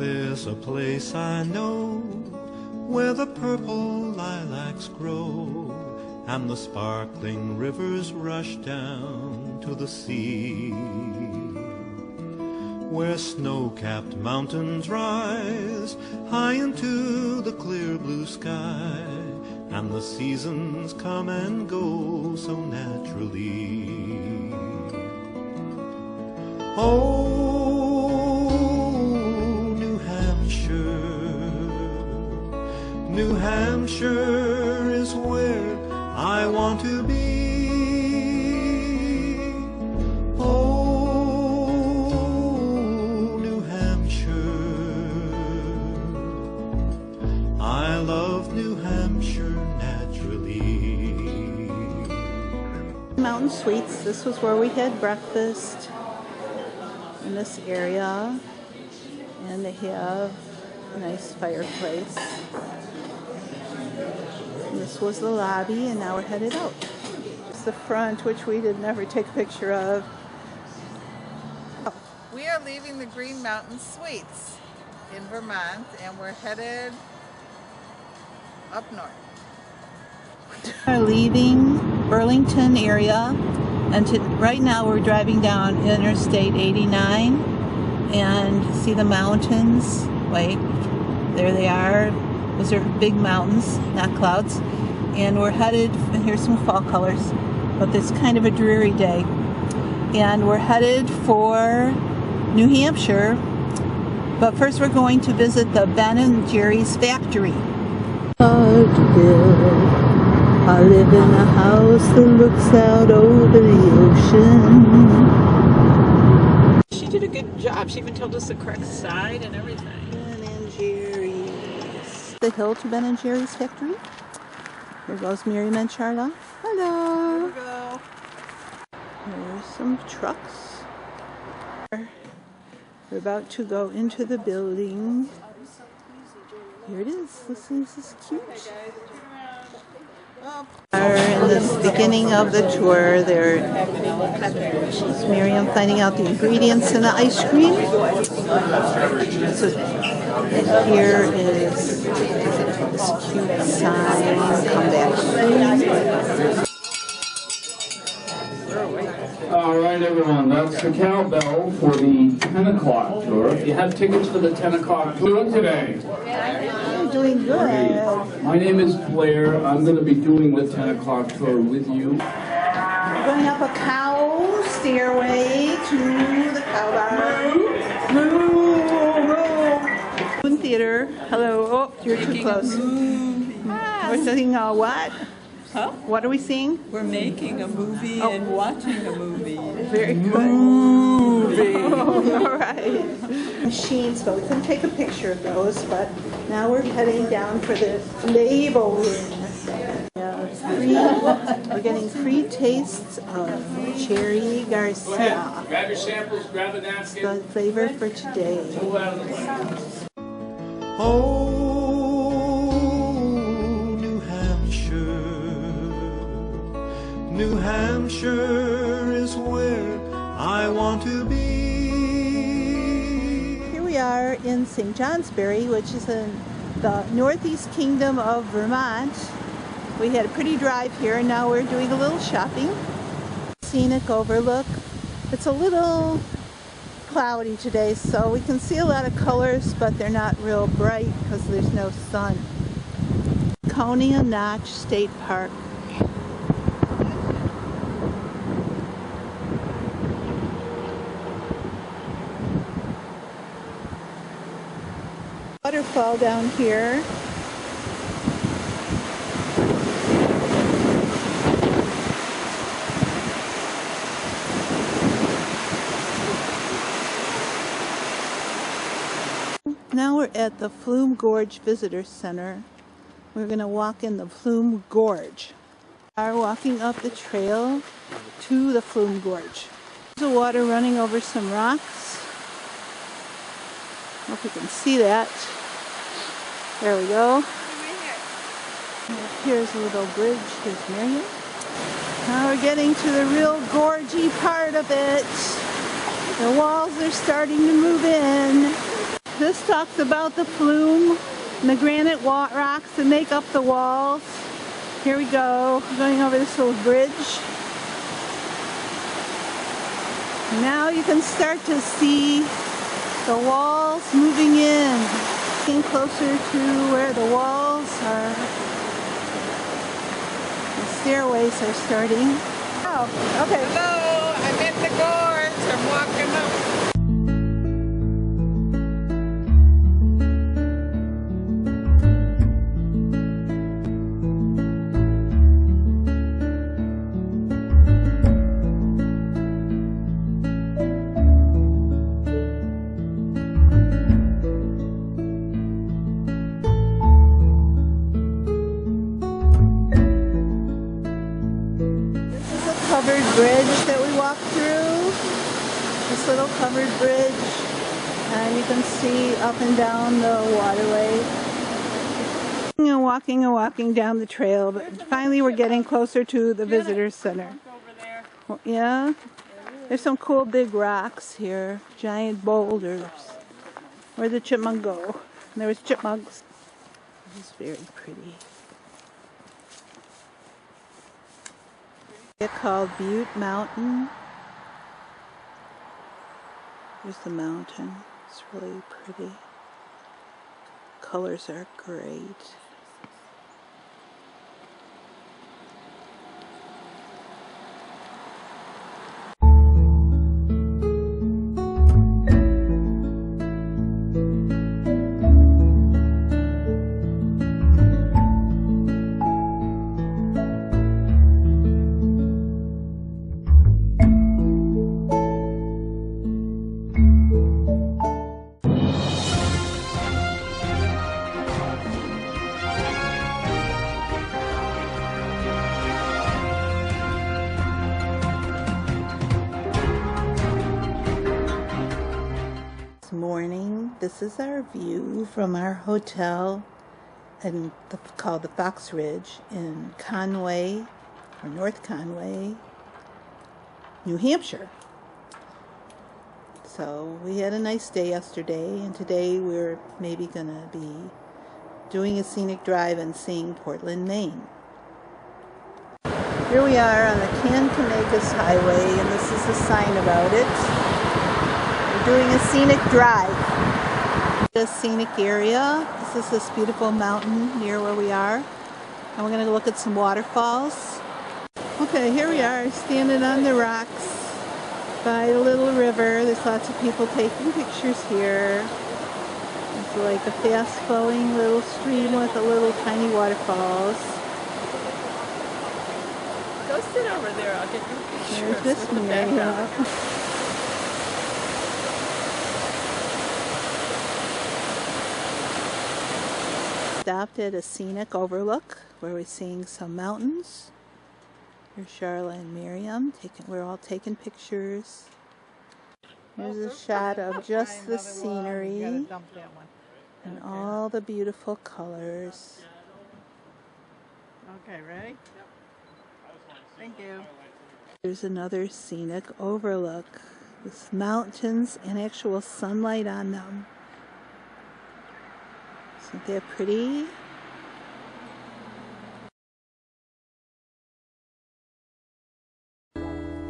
There's a place I know where the purple lilacs grow and the sparkling rivers rush down to the sea, where snow-capped mountains rise high into the clear blue sky, and the seasons come and go so naturally. Oh, New Hampshire, New Hampshire is where I want to be. Oh, New Hampshire, I love New Hampshire naturally. Mountain Suites, this was where we had breakfast in this area, and they have a nice fireplace. And this was the lobby, and now we're headed out. It's the front, which we did never take a picture of. Oh. We are leaving the Green Mountain Suites in Vermont, and we're headed up north. We're leaving Burlington area, and right now we're driving down Interstate 89 and see the mountains. Wait, there they are. Those are big mountains, not clouds. And we're headed, and here's some fall colors, but it's kind of a dreary day. And we're headed for New Hampshire, but first we're going to visit the Ben & Jerry's factory. I live in a house that looks out over the ocean. She did a good job. She even told us the correct side and everything. Ben & Jerry's. The hill to Ben & Jerry's factory. Here goes Miriam and Charla. Hello. Here we go. There's some trucks. We're about to go into the building. Here it is. This is cute. We're in the beginning of the tour. There's Miriam finding out the ingredients in the ice cream. So here is this cute sign, come back soon. All right, everyone, that's the cowbell for the 10 o'clock tour. If you have tickets for the 10 o'clock tour today. I'm doing good. My name is Blair. I'm going to be doing the 10 o'clock tour with you. We're going up a cow stairway to the cow bar. Moo! Theater. Hello. Oh, you're too close. We're saying what? Huh? What are we seeing? We're making a movie and watching a movie. Very good. Movie. All right. Machines, but we couldn't take a picture of those, but now we're heading down for the label room. We're getting free tastes of Cherry Garcia. Grab your samples, grab a napkin. The flavor for today. Oh, New Hampshire, New Hampshire is where I want to be. Here we are in St. Johnsbury, which is in the Northeast Kingdom of Vermont. We had a pretty drive here, and now we're doing a little shopping. Scenic overlook. It's a little cloudy today, so we can see a lot of colors, but they're not real bright because there's no sun. Franconia Notch State Park. Waterfall down here. Now we're at the Flume Gorge Visitor Center. We're going to walk in the Flume Gorge. We are walking up the trail to the Flume Gorge. There's the water running over some rocks. Hope you can see that. There we go. Here's a little bridge. Here's Miriam. Now we're getting to the real gorgy part of it. The walls are starting to move in. This talks about the flume and the granite rocks that make up the walls. Here we go, going over this little bridge. Now you can start to see the walls moving in. Getting closer to where the walls are. The stairways are starting. Oh, okay. Hello, I'm in the gorge. I'm walking up. Covered bridge that we walked through, this little covered bridge, and you can see up and down the waterway. And walking down the trail, but finally we're getting closer to the visitor center. Well, yeah, there's some cool big rocks here, giant boulders. Where'd the chipmunk go? There was chipmunks. This is very pretty. It's called Butte Mountain. There's the mountain. It's really pretty. Colors are great. Morning. This is our view from our hotel called the Fox Ridge in Conway, or North Conway, New Hampshire. So we had a nice day yesterday, and today we're maybe gonna be doing a scenic drive and seeing Portland, Maine. Here we are on the Canconegus Highway, and this is a sign about it. Doing a scenic drive. A scenic area. This is this beautiful mountain near where we are. And we're going to look at some waterfalls. Okay, here we are standing on the rocks by a little river. There's lots of people taking pictures here. It's like a fast flowing little stream with a little tiny waterfalls. Go sit over there, I'll get your picture. There's this one there. Stopped at a scenic overlook where we're seeing some mountains. Here's Charlotte and Miriam. We're all taking pictures. Here's a shot of just the scenery and all the beautiful colors. Okay, ready? Thank you. There's another scenic overlook with mountains and actual sunlight on them. Isn't that pretty?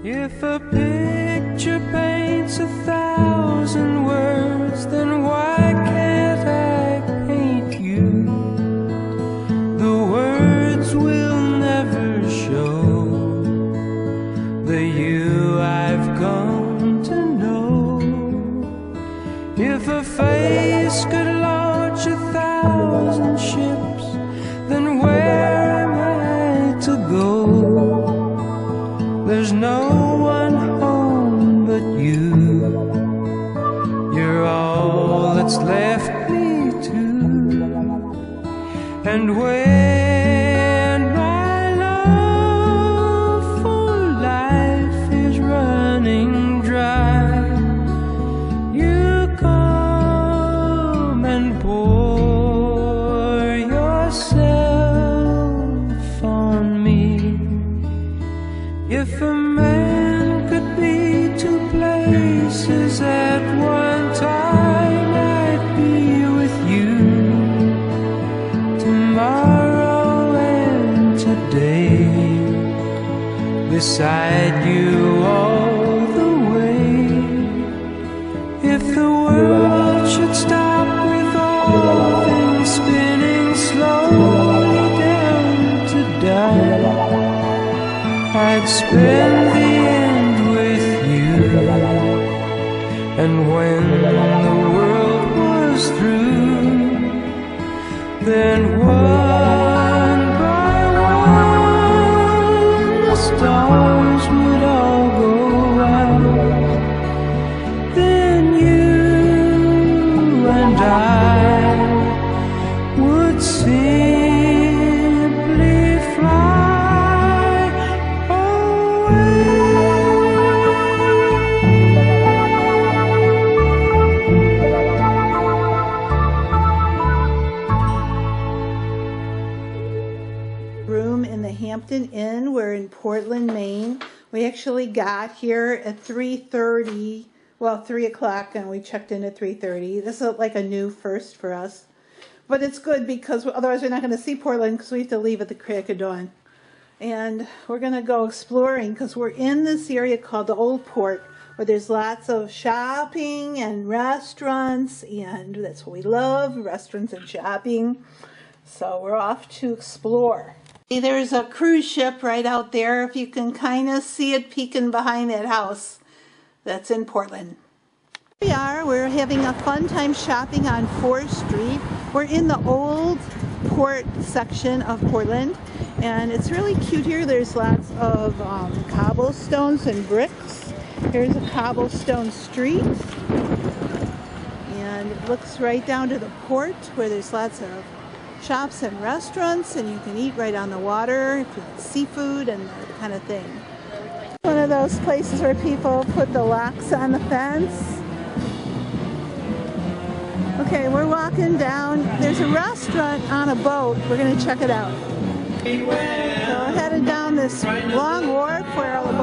If a picture paints 1,000 words, then why can't I paint you? The words will never show the you I've come to know. If a face could launch 1,000 ships, then where am I to go? There's no one home but you. You're all that's left me to. And when my love for life is running dry, you come and pour yourself on me. If a man could be two places at one time, I'd be spend the end with you. And when the world was through, then one by one the stars would all go out. Then you and I would simply fly away. Room in the Hampton Inn. We're in Portland, Maine. We actually got here at 3:30, well 3 o'clock, and we checked in at 3:30. This is like a new first for us. But it's good because otherwise we're not going to see Portland because we have to leave at the crack of dawn. And we're going to go exploring because we're in this area called the Old Port where there's lots of shopping and restaurants, and that's what we love, restaurants and shopping. So we're off to explore. There's a cruise ship right out there, if you can kind of see it peeking behind that house. That's in Portland. Here we are. We're having a fun time shopping on 4th Street. We're in the Old Port section of Portland, and it's really cute here. There's lots of cobblestones and bricks. Here's a cobblestone street, and it looks right down to the port where there's lots of shops and restaurants, and you can eat right on the water if you want seafood and that kind of thing. One of those places where people put the locks on the fence. Okay, we're walking down. There's a restaurant on a boat. We're going to check it out. So we're headed down this long wharf where all the